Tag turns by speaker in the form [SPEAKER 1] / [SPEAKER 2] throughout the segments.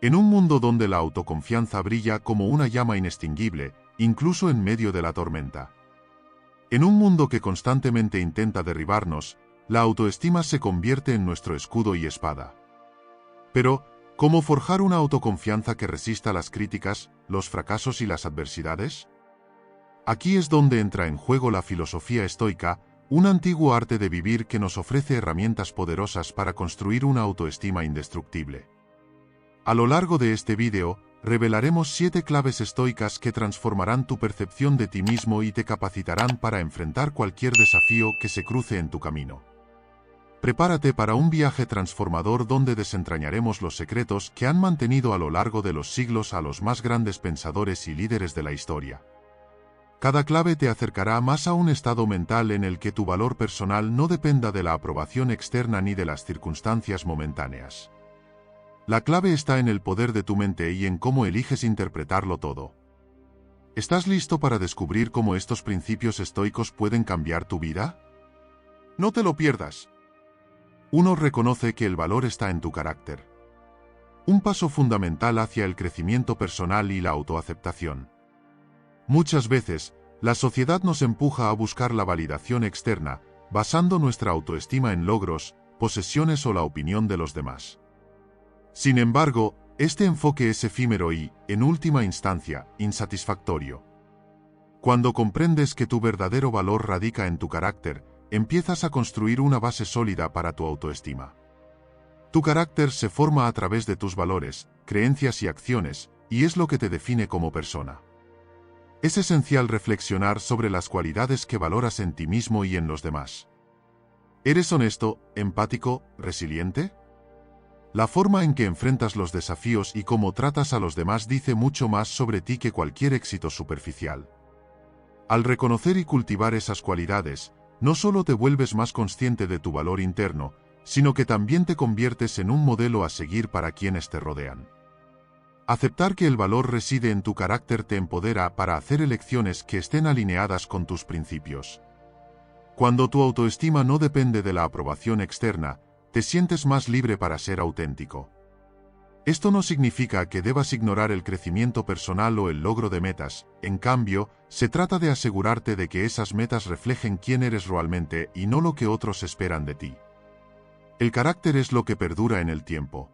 [SPEAKER 1] En un mundo donde la autoconfianza brilla como una llama inextinguible, incluso en medio de la tormenta. En un mundo que constantemente intenta derribarnos, la autoestima se convierte en nuestro escudo y espada. Pero, ¿cómo forjar una autoconfianza que resista las críticas, los fracasos y las adversidades? Aquí es donde entra en juego la filosofía estoica, un antiguo arte de vivir que nos ofrece herramientas poderosas para construir una autoestima indestructible. A lo largo de este vídeo, revelaremos 7 claves estoicas que transformarán tu percepción de ti mismo y te capacitarán para enfrentar cualquier desafío que se cruce en tu camino. Prepárate para un viaje transformador donde desentrañaremos los secretos que han mantenido a lo largo de los siglos a los más grandes pensadores y líderes de la historia. Cada clave te acercará más a un estado mental en el que tu valor personal no dependa de la aprobación externa ni de las circunstancias momentáneas. La clave está en el poder de tu mente y en cómo eliges interpretarlo todo. ¿Estás listo para descubrir cómo estos principios estoicos pueden cambiar tu vida? No te lo pierdas. 1. Reconoce que el valor está en tu carácter. Un paso fundamental hacia el crecimiento personal y la autoaceptación. Muchas veces, la sociedad nos empuja a buscar la validación externa, basando nuestra autoestima en logros, posesiones o la opinión de los demás. Sin embargo, este enfoque es efímero y, en última instancia, insatisfactorio. Cuando comprendes que tu verdadero valor radica en tu carácter, empiezas a construir una base sólida para tu autoestima. Tu carácter se forma a través de tus valores, creencias y acciones, y es lo que te define como persona. Es esencial reflexionar sobre las cualidades que valoras en ti mismo y en los demás. ¿Eres honesto, empático, resiliente? La forma en que enfrentas los desafíos y cómo tratas a los demás dice mucho más sobre ti que cualquier éxito superficial. Al reconocer y cultivar esas cualidades, no solo te vuelves más consciente de tu valor interno, sino que también te conviertes en un modelo a seguir para quienes te rodean. Aceptar que el valor reside en tu carácter te empodera para hacer elecciones que estén alineadas con tus principios. Cuando tu autoestima no depende de la aprobación externa, te sientes más libre para ser auténtico. Esto no significa que debas ignorar el crecimiento personal o el logro de metas, en cambio, se trata de asegurarte de que esas metas reflejen quién eres realmente y no lo que otros esperan de ti. El carácter es lo que perdura en el tiempo.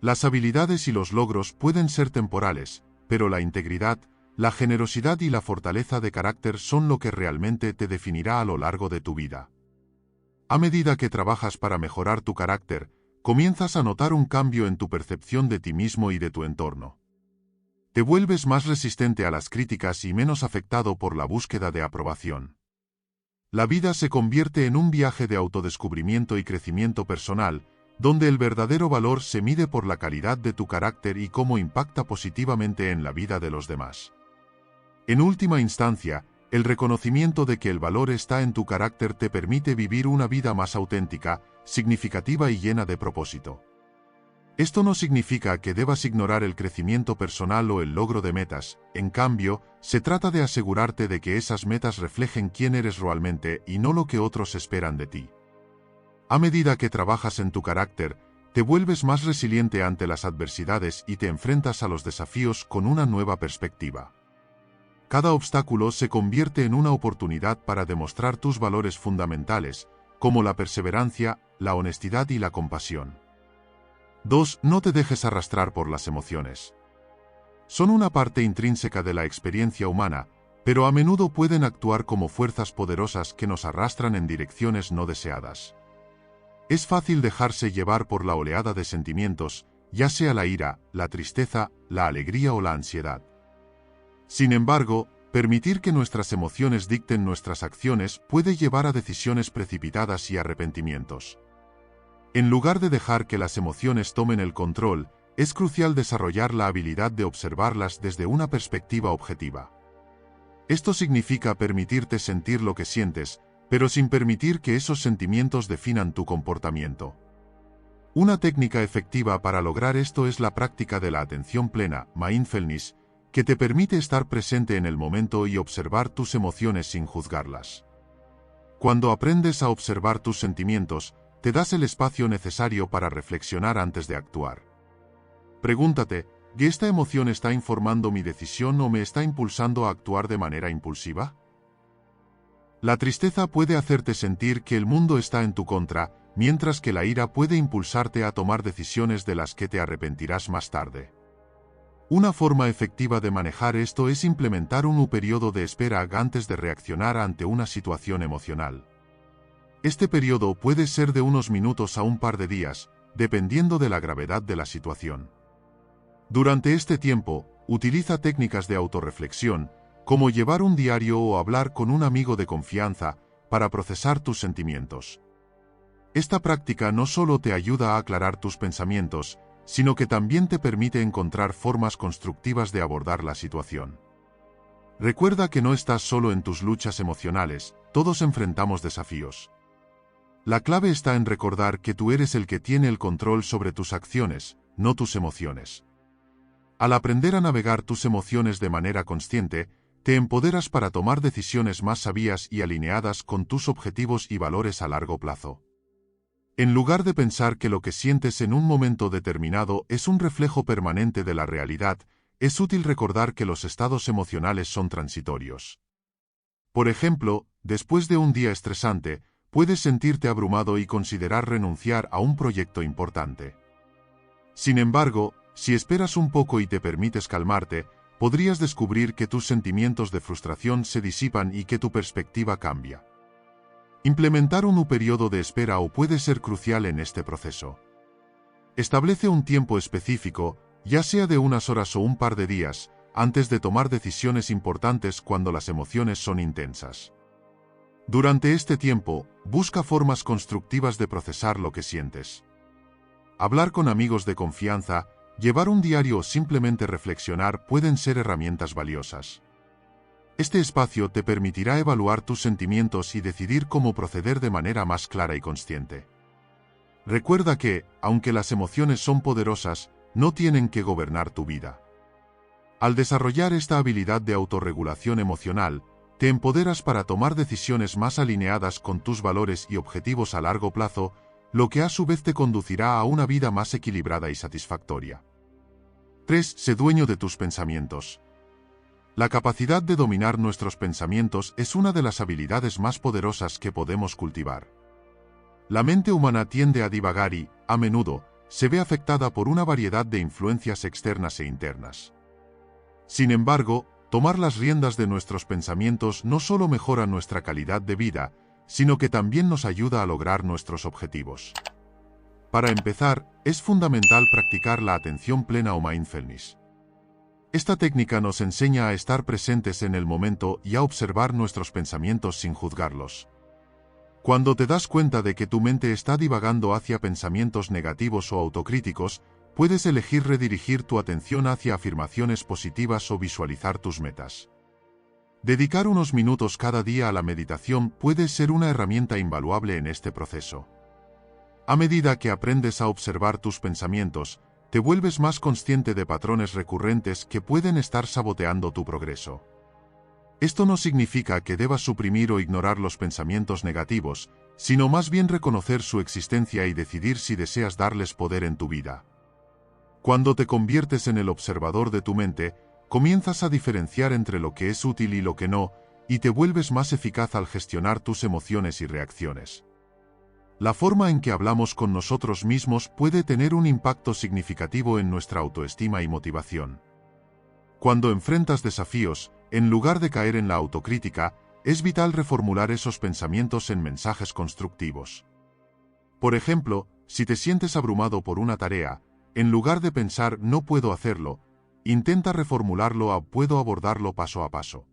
[SPEAKER 1] Las habilidades y los logros pueden ser temporales, pero la integridad, la generosidad y la fortaleza de carácter son lo que realmente te definirá a lo largo de tu vida. A medida que trabajas para mejorar tu carácter, comienzas a notar un cambio en tu percepción de ti mismo y de tu entorno. Te vuelves más resistente a las críticas y menos afectado por la búsqueda de aprobación. La vida se convierte en un viaje de autodescubrimiento y crecimiento personal, donde el verdadero valor se mide por la calidad de tu carácter y cómo impacta positivamente en la vida de los demás. En última instancia, el reconocimiento de que el valor está en tu carácter te permite vivir una vida más auténtica, significativa y llena de propósito. Esto no significa que debas ignorar el crecimiento personal o el logro de metas, en cambio, se trata de asegurarte de que esas metas reflejen quién eres realmente y no lo que otros esperan de ti. A medida que trabajas en tu carácter, te vuelves más resiliente ante las adversidades y te enfrentas a los desafíos con una nueva perspectiva. Cada obstáculo se convierte en una oportunidad para demostrar tus valores fundamentales, como la perseverancia, la honestidad y la compasión. 2. No te dejes arrastrar por las emociones. Son una parte intrínseca de la experiencia humana, pero a menudo pueden actuar como fuerzas poderosas que nos arrastran en direcciones no deseadas. Es fácil dejarse llevar por la oleada de sentimientos, ya sea la ira, la tristeza, la alegría o la ansiedad. Sin embargo, permitir que nuestras emociones dicten nuestras acciones puede llevar a decisiones precipitadas y arrepentimientos. En lugar de dejar que las emociones tomen el control, es crucial desarrollar la habilidad de observarlas desde una perspectiva objetiva. Esto significa permitirte sentir lo que sientes, pero sin permitir que esos sentimientos definan tu comportamiento. Una técnica efectiva para lograr esto es la práctica de la atención plena, mindfulness, que te permite estar presente en el momento y observar tus emociones sin juzgarlas. Cuando aprendes a observar tus sentimientos, te das el espacio necesario para reflexionar antes de actuar. Pregúntate, ¿esta emoción está informando mi decisión o me está impulsando a actuar de manera impulsiva? La tristeza puede hacerte sentir que el mundo está en tu contra, mientras que la ira puede impulsarte a tomar decisiones de las que te arrepentirás más tarde. Una forma efectiva de manejar esto es implementar un periodo de espera antes de reaccionar ante una situación emocional. Este periodo puede ser de unos minutos a un par de días, dependiendo de la gravedad de la situación. Durante este tiempo, utiliza técnicas de autorreflexión, como llevar un diario o hablar con un amigo de confianza, para procesar tus sentimientos. Esta práctica no solo te ayuda a aclarar tus pensamientos, sino que también te permite encontrar formas constructivas de abordar la situación. Recuerda que no estás solo en tus luchas emocionales, todos enfrentamos desafíos. La clave está en recordar que tú eres el que tiene el control sobre tus acciones, no tus emociones. Al aprender a navegar tus emociones de manera consciente, te empoderas para tomar decisiones más sabias y alineadas con tus objetivos y valores a largo plazo. En lugar de pensar que lo que sientes en un momento determinado es un reflejo permanente de la realidad, es útil recordar que los estados emocionales son transitorios. Por ejemplo, después de un día estresante, puedes sentirte abrumado y considerar renunciar a un proyecto importante. Sin embargo, si esperas un poco y te permites calmarte, podrías descubrir que tus sentimientos de frustración se disipan y que tu perspectiva cambia. Implementar un periodo de espera puede ser crucial en este proceso. Establece un tiempo específico, ya sea de unas horas o un par de días, antes de tomar decisiones importantes cuando las emociones son intensas. Durante este tiempo, busca formas constructivas de procesar lo que sientes. Hablar con amigos de confianza, llevar un diario o simplemente reflexionar pueden ser herramientas valiosas. Este espacio te permitirá evaluar tus sentimientos y decidir cómo proceder de manera más clara y consciente. Recuerda que, aunque las emociones son poderosas, no tienen que gobernar tu vida. Al desarrollar esta habilidad de autorregulación emocional, te empoderas para tomar decisiones más alineadas con tus valores y objetivos a largo plazo, lo que a su vez te conducirá a una vida más equilibrada y satisfactoria. 3. Sé dueño de tus pensamientos. La capacidad de dominar nuestros pensamientos es una de las habilidades más poderosas que podemos cultivar. La mente humana tiende a divagar y, a menudo, se ve afectada por una variedad de influencias externas e internas. Sin embargo, tomar las riendas de nuestros pensamientos no solo mejora nuestra calidad de vida, sino que también nos ayuda a lograr nuestros objetivos. Para empezar, es fundamental practicar la atención plena o mindfulness. Esta técnica nos enseña a estar presentes en el momento y a observar nuestros pensamientos sin juzgarlos. Cuando te das cuenta de que tu mente está divagando hacia pensamientos negativos o autocríticos, puedes elegir redirigir tu atención hacia afirmaciones positivas o visualizar tus metas. Dedicar unos minutos cada día a la meditación puede ser una herramienta invaluable en este proceso. A medida que aprendes a observar tus pensamientos, te vuelves más consciente de patrones recurrentes que pueden estar saboteando tu progreso. Esto no significa que debas suprimir o ignorar los pensamientos negativos, sino más bien reconocer su existencia y decidir si deseas darles poder en tu vida. Cuando te conviertes en el observador de tu mente, comienzas a diferenciar entre lo que es útil y lo que no, y te vuelves más eficaz al gestionar tus emociones y reacciones. La forma en que hablamos con nosotros mismos puede tener un impacto significativo en nuestra autoestima y motivación. Cuando enfrentas desafíos, en lugar de caer en la autocrítica, es vital reformular esos pensamientos en mensajes constructivos. Por ejemplo, si te sientes abrumado por una tarea, en lugar de pensar "no puedo hacerlo", intenta reformularlo a "puedo abordarlo paso a paso".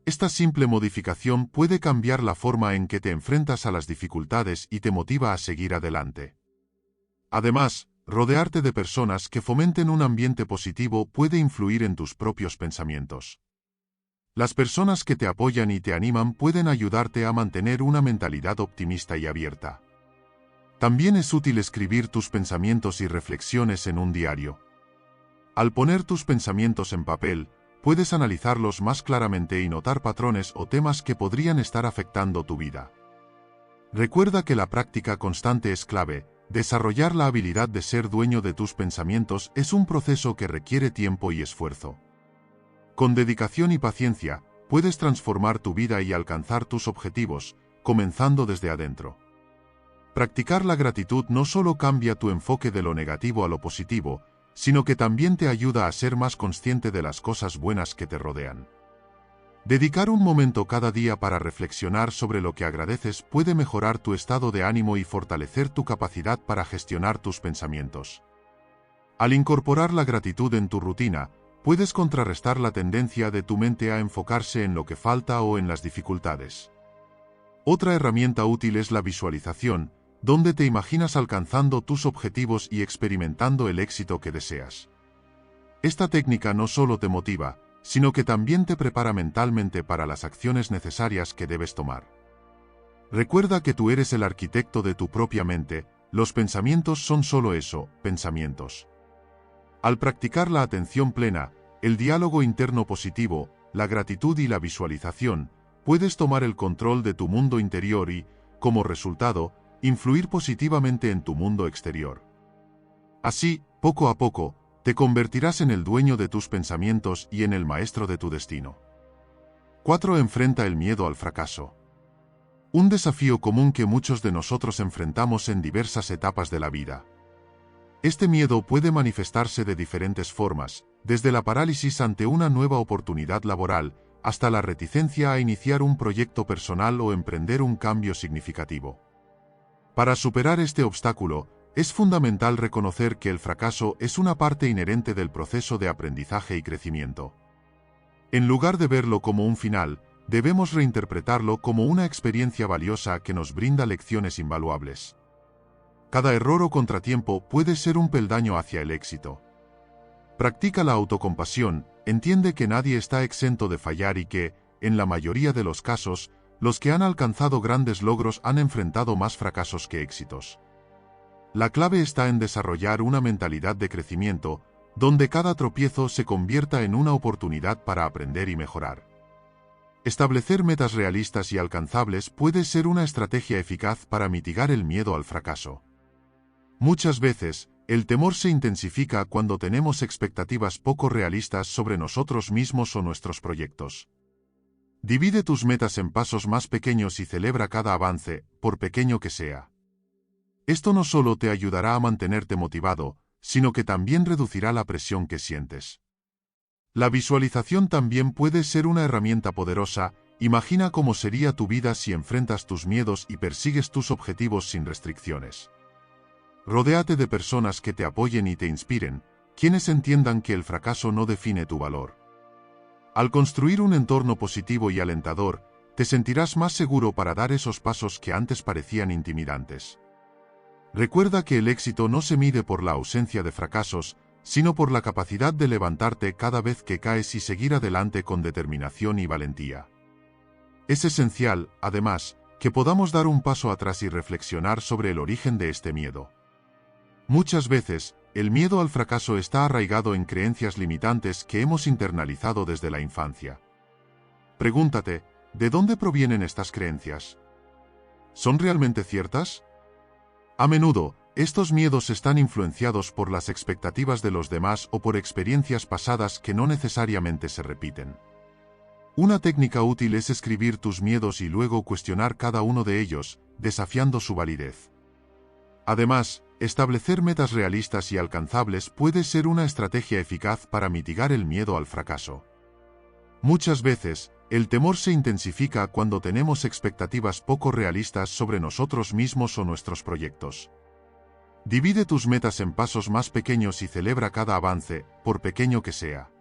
[SPEAKER 1] Esta simple modificación puede cambiar la forma en que te enfrentas a las dificultades y te motiva a seguir adelante. Además, rodearte de personas que fomenten un ambiente positivo puede influir en tus propios pensamientos. Las personas que te apoyan y te animan pueden ayudarte a mantener una mentalidad optimista y abierta. También es útil escribir tus pensamientos y reflexiones en un diario. Al poner tus pensamientos en papel, puedes analizarlos más claramente y notar patrones o temas que podrían estar afectando tu vida. Recuerda que la práctica constante es clave, desarrollar la habilidad de ser dueño de tus pensamientos es un proceso que requiere tiempo y esfuerzo. Con dedicación y paciencia, puedes transformar tu vida y alcanzar tus objetivos, comenzando desde adentro. Practicar la gratitud no solo cambia tu enfoque de lo negativo a lo positivo, sino que también te ayuda a ser más consciente de las cosas buenas que te rodean. Dedicar un momento cada día para reflexionar sobre lo que agradeces puede mejorar tu estado de ánimo y fortalecer tu capacidad para gestionar tus pensamientos. Al incorporar la gratitud en tu rutina, puedes contrarrestar la tendencia de tu mente a enfocarse en lo que falta o en las dificultades. Otra herramienta útil es la visualización, donde te imaginas alcanzando tus objetivos y experimentando el éxito que deseas. Esta técnica no solo te motiva, sino que también te prepara mentalmente para las acciones necesarias que debes tomar. Recuerda que tú eres el arquitecto de tu propia mente, los pensamientos son solo eso, pensamientos. Al practicar la atención plena, el diálogo interno positivo, la gratitud y la visualización, puedes tomar el control de tu mundo interior y, como resultado, influir positivamente en tu mundo exterior. Así, poco a poco, te convertirás en el dueño de tus pensamientos y en el maestro de tu destino. 4. Enfrenta el miedo al fracaso. Un desafío común que muchos de nosotros enfrentamos en diversas etapas de la vida. Este miedo puede manifestarse de diferentes formas, desde la parálisis ante una nueva oportunidad laboral, hasta la reticencia a iniciar un proyecto personal o emprender un cambio significativo. Para superar este obstáculo, es fundamental reconocer que el fracaso es una parte inherente del proceso de aprendizaje y crecimiento. En lugar de verlo como un final, debemos reinterpretarlo como una experiencia valiosa que nos brinda lecciones invaluables. Cada error o contratiempo puede ser un peldaño hacia el éxito. Practica la autocompasión, entiende que nadie está exento de fallar y que, en la mayoría de los casos, los que han alcanzado grandes logros han enfrentado más fracasos que éxitos. La clave está en desarrollar una mentalidad de crecimiento, donde cada tropiezo se convierta en una oportunidad para aprender y mejorar. Establecer metas realistas y alcanzables puede ser una estrategia eficaz para mitigar el miedo al fracaso. Muchas veces, el temor se intensifica cuando tenemos expectativas poco realistas sobre nosotros mismos o nuestros proyectos. Divide tus metas en pasos más pequeños y celebra cada avance, por pequeño que sea. Esto no solo te ayudará a mantenerte motivado, sino que también reducirá la presión que sientes. La visualización también puede ser una herramienta poderosa. Imagina cómo sería tu vida si enfrentas tus miedos y persigues tus objetivos sin restricciones. Rodéate de personas que te apoyen y te inspiren, quienes entiendan que el fracaso no define tu valor. Al construir un entorno positivo y alentador, te sentirás más seguro para dar esos pasos que antes parecían intimidantes. Recuerda que el éxito no se mide por la ausencia de fracasos, sino por la capacidad de levantarte cada vez que caes y seguir adelante con determinación y valentía. Es esencial, además, que podamos dar un paso atrás y reflexionar sobre el origen de este miedo. Muchas veces, el miedo al fracaso está arraigado en creencias limitantes que hemos internalizado desde la infancia. Pregúntate, ¿de dónde provienen estas creencias? ¿Son realmente ciertas? A menudo, estos miedos están influenciados por las expectativas de los demás o por experiencias pasadas que no necesariamente se repiten. Una técnica útil es escribir tus miedos y luego cuestionar cada uno de ellos, desafiando su validez. Además, establecer metas realistas y alcanzables puede ser una estrategia eficaz para mitigar el miedo al fracaso. Muchas veces, el temor se intensifica cuando tenemos expectativas poco realistas sobre nosotros mismos o nuestros proyectos. Divide tus metas en pasos más pequeños y celebra cada avance, por pequeño que sea.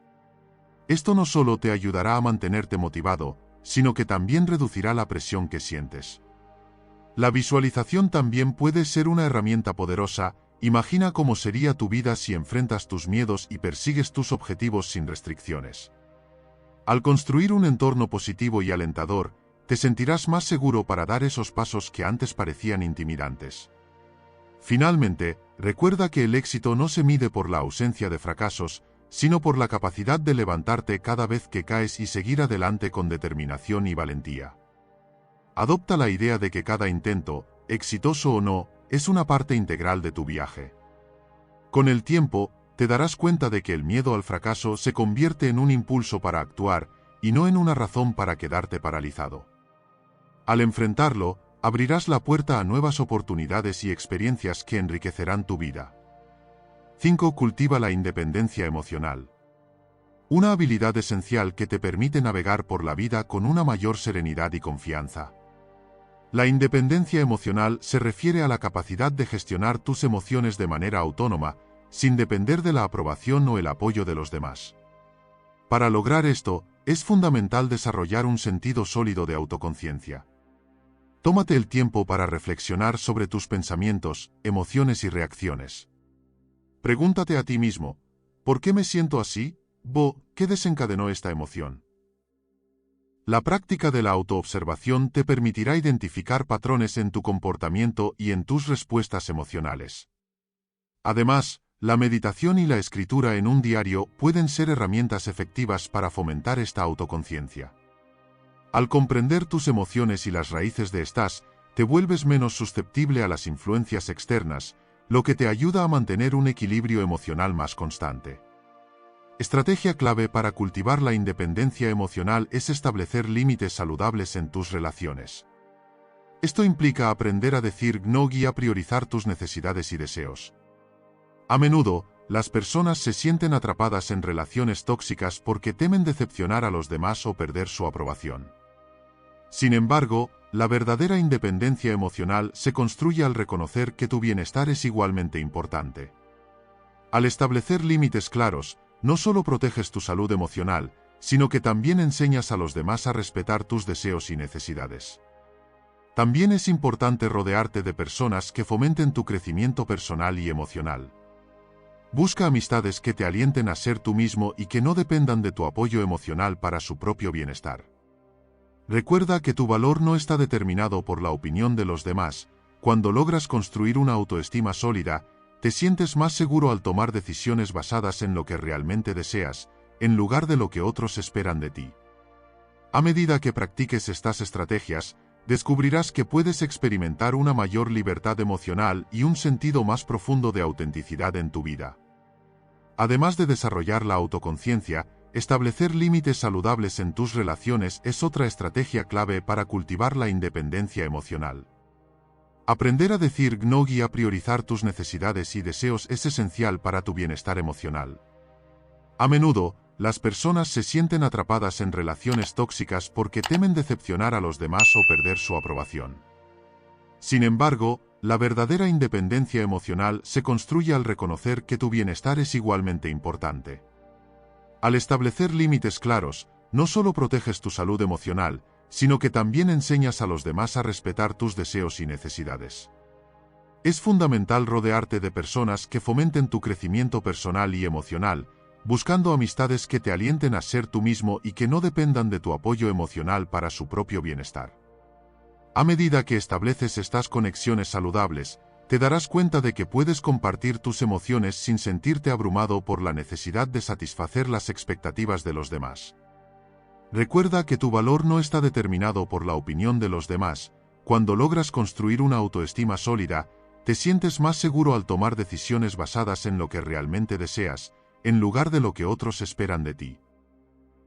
[SPEAKER 1] Esto no solo te ayudará a mantenerte motivado, sino que también reducirá la presión que sientes. La visualización también puede ser una herramienta poderosa. Imagina cómo sería tu vida si enfrentas tus miedos y persigues tus objetivos sin restricciones. Al construir un entorno positivo y alentador, te sentirás más seguro para dar esos pasos que antes parecían intimidantes. Finalmente, recuerda que el éxito no se mide por la ausencia de fracasos, sino por la capacidad de levantarte cada vez que caes y seguir adelante con determinación y valentía. Adopta la idea de que cada intento, exitoso o no, es una parte integral de tu viaje. Con el tiempo, te darás cuenta de que el miedo al fracaso se convierte en un impulso para actuar y no en una razón para quedarte paralizado. Al enfrentarlo, abrirás la puerta a nuevas oportunidades y experiencias que enriquecerán tu vida. 5. Cultiva la independencia emocional. Una habilidad esencial que te permite navegar por la vida con una mayor serenidad y confianza. La independencia emocional se refiere a la capacidad de gestionar tus emociones de manera autónoma, sin depender de la aprobación o el apoyo de los demás. Para lograr esto, es fundamental desarrollar un sentido sólido de autoconciencia. Tómate el tiempo para reflexionar sobre tus pensamientos, emociones y reacciones. Pregúntate a ti mismo, ¿por qué me siento así? ¿Qué desencadenó esta emoción? La práctica de la autoobservación te permitirá identificar patrones en tu comportamiento y en tus respuestas emocionales. Además, la meditación y la escritura en un diario pueden ser herramientas efectivas para fomentar esta autoconciencia. Al comprender tus emociones y las raíces de estas, te vuelves menos susceptible a las influencias externas, lo que te ayuda a mantener un equilibrio emocional más constante. Estrategia clave para cultivar la independencia emocional es establecer límites saludables en tus relaciones. Esto implica aprender a decir no y a priorizar tus necesidades y deseos. A menudo, las personas se sienten atrapadas en relaciones tóxicas porque temen decepcionar a los demás o perder su aprobación. Sin embargo, la verdadera independencia emocional se construye al reconocer que tu bienestar es igualmente importante. Al establecer límites claros, no solo proteges tu salud emocional, sino que también enseñas a los demás a respetar tus deseos y necesidades. También es importante rodearte de personas que fomenten tu crecimiento personal y emocional. Busca amistades que te alienten a ser tú mismo y que no dependan de tu apoyo emocional para su propio bienestar. Recuerda que tu valor no está determinado por la opinión de los demás. Cuando logras construir una autoestima sólida, te sientes más seguro al tomar decisiones basadas en lo que realmente deseas, en lugar de lo que otros esperan de ti. A medida que practiques estas estrategias, descubrirás que puedes experimentar una mayor libertad emocional y un sentido más profundo de autenticidad en tu vida. Además de desarrollar la autoconciencia, establecer límites saludables en tus relaciones es otra estrategia clave para cultivar la independencia emocional. Aprender a decir no y a priorizar tus necesidades y deseos es esencial para tu bienestar emocional. A menudo, las personas se sienten atrapadas en relaciones tóxicas porque temen decepcionar a los demás o perder su aprobación. Sin embargo, la verdadera independencia emocional se construye al reconocer que tu bienestar es igualmente importante. Al establecer límites claros, no solo proteges tu salud emocional, sino que también enseñas a los demás a respetar tus deseos y necesidades. Es fundamental rodearte de personas que fomenten tu crecimiento personal y emocional, buscando amistades que te alienten a ser tú mismo y que no dependan de tu apoyo emocional para su propio bienestar. A medida que estableces estas conexiones saludables, te darás cuenta de que puedes compartir tus emociones sin sentirte abrumado por la necesidad de satisfacer las expectativas de los demás. Recuerda que tu valor no está determinado por la opinión de los demás. Cuando logras construir una autoestima sólida, te sientes más seguro al tomar decisiones basadas en lo que realmente deseas, en lugar de lo que otros esperan de ti.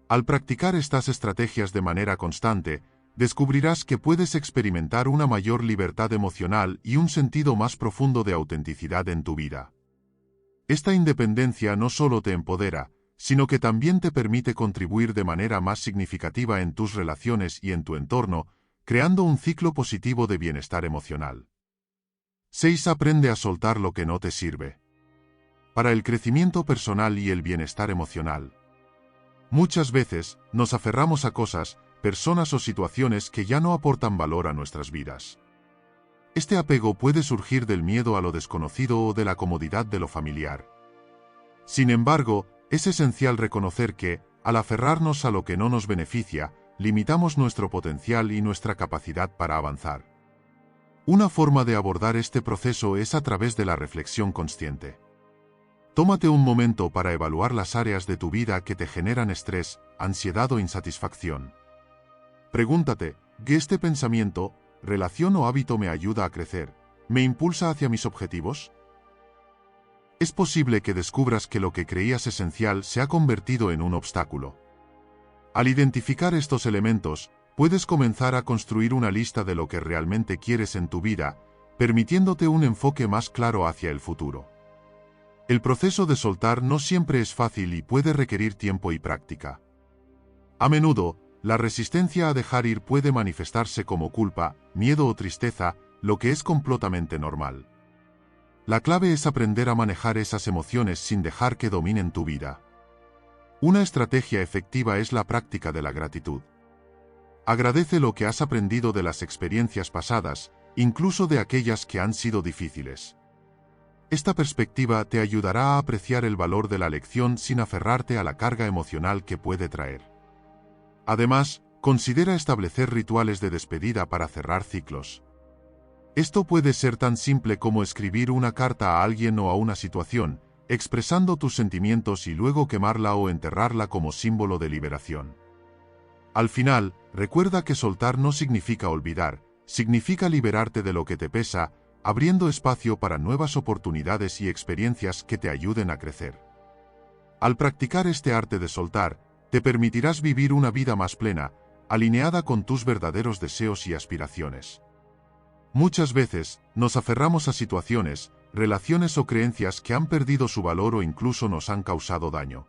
[SPEAKER 1] Al practicar estas estrategias de manera constante, descubrirás que puedes experimentar una mayor libertad emocional y un sentido más profundo de autenticidad en tu vida. Esta independencia no solo te empodera, sino que también te permite contribuir de manera más significativa en tus relaciones y en tu entorno, creando un ciclo positivo de bienestar emocional. 6. Aprende a soltar lo que no te sirve. Para el crecimiento personal y el bienestar emocional. Muchas veces, nos aferramos a cosas, personas o situaciones que ya no aportan valor a nuestras vidas. Este apego puede surgir del miedo a lo desconocido o de la comodidad de lo familiar. Sin embargo, es esencial reconocer que, al aferrarnos a lo que no nos beneficia, limitamos nuestro potencial y nuestra capacidad para avanzar. Una forma de abordar este proceso es a través de la reflexión consciente. Tómate un momento para evaluar las áreas de tu vida que te generan estrés, ansiedad o insatisfacción. Pregúntate, ¿qué este pensamiento, relación o hábito me ayuda a crecer, ¿Me impulsa hacia mis objetivos? Es posible que descubras que lo que creías esencial se ha convertido en un obstáculo. Al identificar estos elementos, puedes comenzar a construir una lista de lo que realmente quieres en tu vida, permitiéndote un enfoque más claro hacia el futuro. El proceso de soltar no siempre es fácil y puede requerir tiempo y práctica. A menudo, la resistencia a dejar ir puede manifestarse como culpa, miedo o tristeza, lo que es completamente normal. La clave es aprender a manejar esas emociones sin dejar que dominen tu vida. Una estrategia efectiva es la práctica de la gratitud. Agradece lo que has aprendido de las experiencias pasadas, incluso de aquellas que han sido difíciles. Esta perspectiva te ayudará a apreciar el valor de la lección sin aferrarte a la carga emocional que puede traer. Además, considera establecer rituales de despedida para cerrar ciclos. Esto puede ser tan simple como escribir una carta a alguien o a una situación, expresando tus sentimientos y luego quemarla o enterrarla como símbolo de liberación. Al final, recuerda que soltar no significa olvidar, significa liberarte de lo que te pesa, abriendo espacio para nuevas oportunidades y experiencias que te ayuden a crecer. Al practicar este arte de soltar, te permitirás vivir una vida más plena, alineada con tus verdaderos deseos y aspiraciones. Muchas veces, nos aferramos a situaciones, relaciones o creencias que han perdido su valor o incluso nos han causado daño.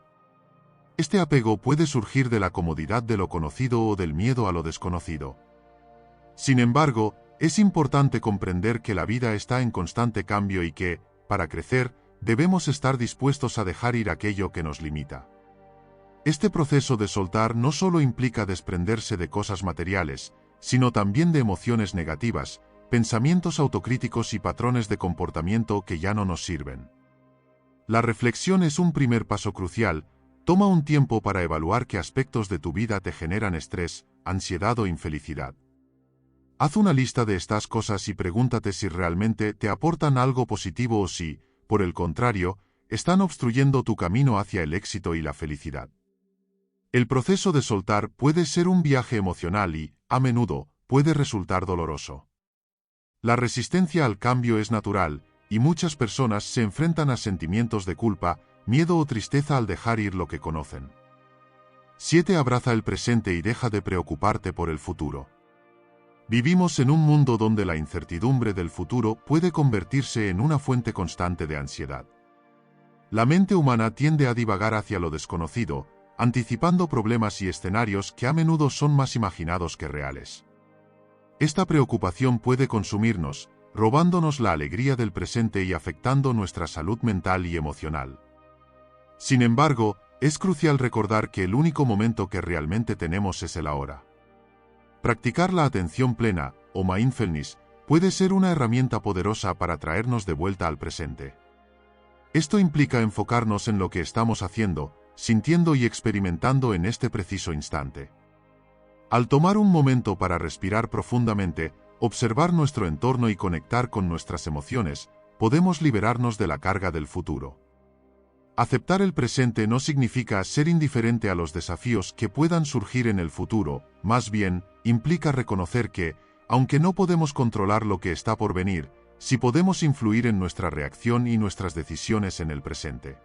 [SPEAKER 1] Este apego puede surgir de la comodidad de lo conocido o del miedo a lo desconocido. Sin embargo, es importante comprender que la vida está en constante cambio y que, para crecer, debemos estar dispuestos a dejar ir aquello que nos limita. Este proceso de soltar no solo implica desprenderse de cosas materiales, sino también de emociones negativas, pensamientos autocríticos y patrones de comportamiento que ya no nos sirven. La reflexión es un primer paso crucial. Toma un tiempo para evaluar qué aspectos de tu vida te generan estrés, ansiedad o infelicidad. Haz una lista de estas cosas y pregúntate si realmente te aportan algo positivo o si, por el contrario, están obstruyendo tu camino hacia el éxito y la felicidad. El proceso de soltar puede ser un viaje emocional y, a menudo, puede resultar doloroso. La resistencia al cambio es natural, y muchas personas se enfrentan a sentimientos de culpa, miedo o tristeza al dejar ir lo que conocen. 7. Abraza el presente y deja de preocuparte por el futuro. Vivimos en un mundo donde la incertidumbre del futuro puede convertirse en una fuente constante de ansiedad. La mente humana tiende a divagar hacia lo desconocido, anticipando problemas y escenarios que a menudo son más imaginados que reales. Esta preocupación puede consumirnos, robándonos la alegría del presente y afectando nuestra salud mental y emocional. Sin embargo, es crucial recordar que el único momento que realmente tenemos es el ahora. Practicar la atención plena, o mindfulness, puede ser una herramienta poderosa para traernos de vuelta al presente. Esto implica enfocarnos en lo que estamos haciendo, sintiendo y experimentando en este preciso instante. Al tomar un momento para respirar profundamente, observar nuestro entorno y conectar con nuestras emociones, podemos liberarnos de la carga del futuro. Aceptar el presente no significa ser indiferente a los desafíos que puedan surgir en el futuro, más bien, implica reconocer que, aunque no podemos controlar lo que está por venir, sí podemos influir en nuestra reacción y nuestras decisiones en el presente.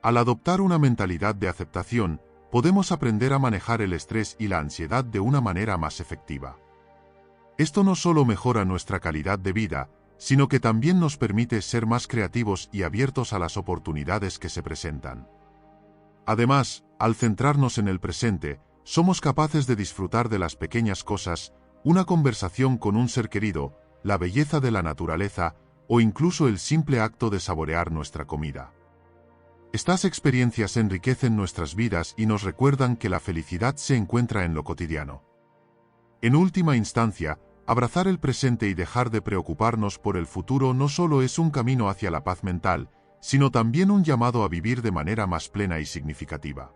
[SPEAKER 1] Al adoptar una mentalidad de aceptación, podemos aprender a manejar el estrés y la ansiedad de una manera más efectiva. Esto no solo mejora nuestra calidad de vida, sino que también nos permite ser más creativos y abiertos a las oportunidades que se presentan. Además, al centrarnos en el presente, somos capaces de disfrutar de las pequeñas cosas, una conversación con un ser querido, la belleza de la naturaleza, o incluso el simple acto de saborear nuestra comida. Estas experiencias enriquecen nuestras vidas y nos recuerdan que la felicidad se encuentra en lo cotidiano. En última instancia, abrazar el presente y dejar de preocuparnos por el futuro no solo es un camino hacia la paz mental, sino también un llamado a vivir de manera más plena y significativa.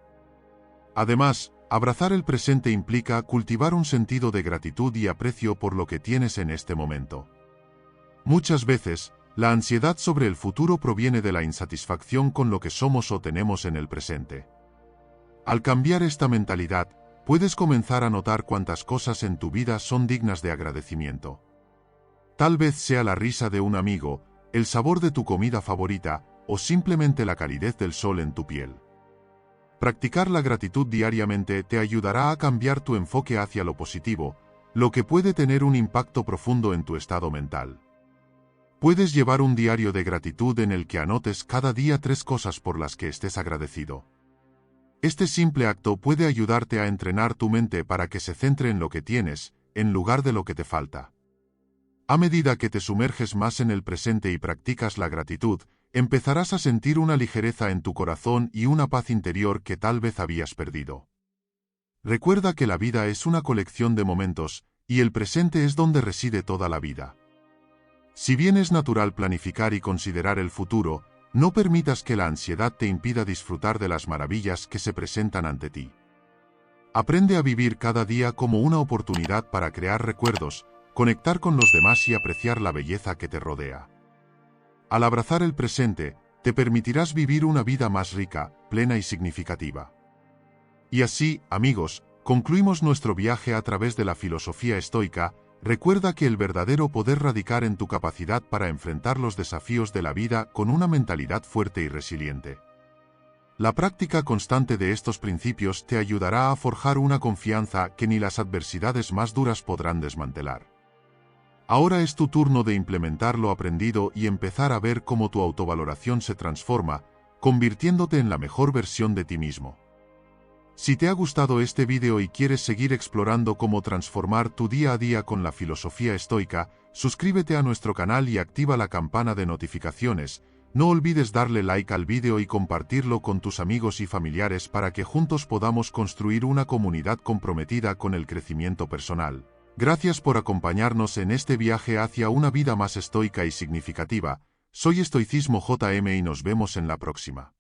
[SPEAKER 1] Además, abrazar el presente implica cultivar un sentido de gratitud y aprecio por lo que tienes en este momento. Muchas veces, la ansiedad sobre el futuro proviene de la insatisfacción con lo que somos o tenemos en el presente. Al cambiar esta mentalidad, puedes comenzar a notar cuántas cosas en tu vida son dignas de agradecimiento. Tal vez sea la risa de un amigo, el sabor de tu comida favorita, o simplemente la calidez del sol en tu piel. Practicar la gratitud diariamente te ayudará a cambiar tu enfoque hacia lo positivo, lo que puede tener un impacto profundo en tu estado mental. Puedes llevar un diario de gratitud en el que anotes cada día 3 cosas por las que estés agradecido. Este simple acto puede ayudarte a entrenar tu mente para que se centre en lo que tienes, en lugar de lo que te falta. A medida que te sumerges más en el presente y practicas la gratitud, empezarás a sentir una ligereza en tu corazón y una paz interior que tal vez habías perdido. Recuerda que la vida es una colección de momentos, y el presente es donde reside toda la vida. Si bien es natural planificar y considerar el futuro, no permitas que la ansiedad te impida disfrutar de las maravillas que se presentan ante ti. Aprende a vivir cada día como una oportunidad para crear recuerdos, conectar con los demás y apreciar la belleza que te rodea. Al abrazar el presente, te permitirás vivir una vida más rica, plena y significativa. Y así, amigos, concluimos nuestro viaje a través de la filosofía estoica. Recuerda que el verdadero poder radica en tu capacidad para enfrentar los desafíos de la vida con una mentalidad fuerte y resiliente. La práctica constante de estos principios te ayudará a forjar una confianza que ni las adversidades más duras podrán desmantelar. Ahora es tu turno de implementar lo aprendido y empezar a ver cómo tu autovaloración se transforma, convirtiéndote en la mejor versión de ti mismo. Si te ha gustado este vídeo y quieres seguir explorando cómo transformar tu día a día con la filosofía estoica, suscríbete a nuestro canal y activa la campana de notificaciones. No olvides darle like al vídeo y compartirlo con tus amigos y familiares para que juntos podamos construir una comunidad comprometida con el crecimiento personal. Gracias por acompañarnos en este viaje hacia una vida más estoica y significativa. Soy Estoicismo JM y nos vemos en la próxima.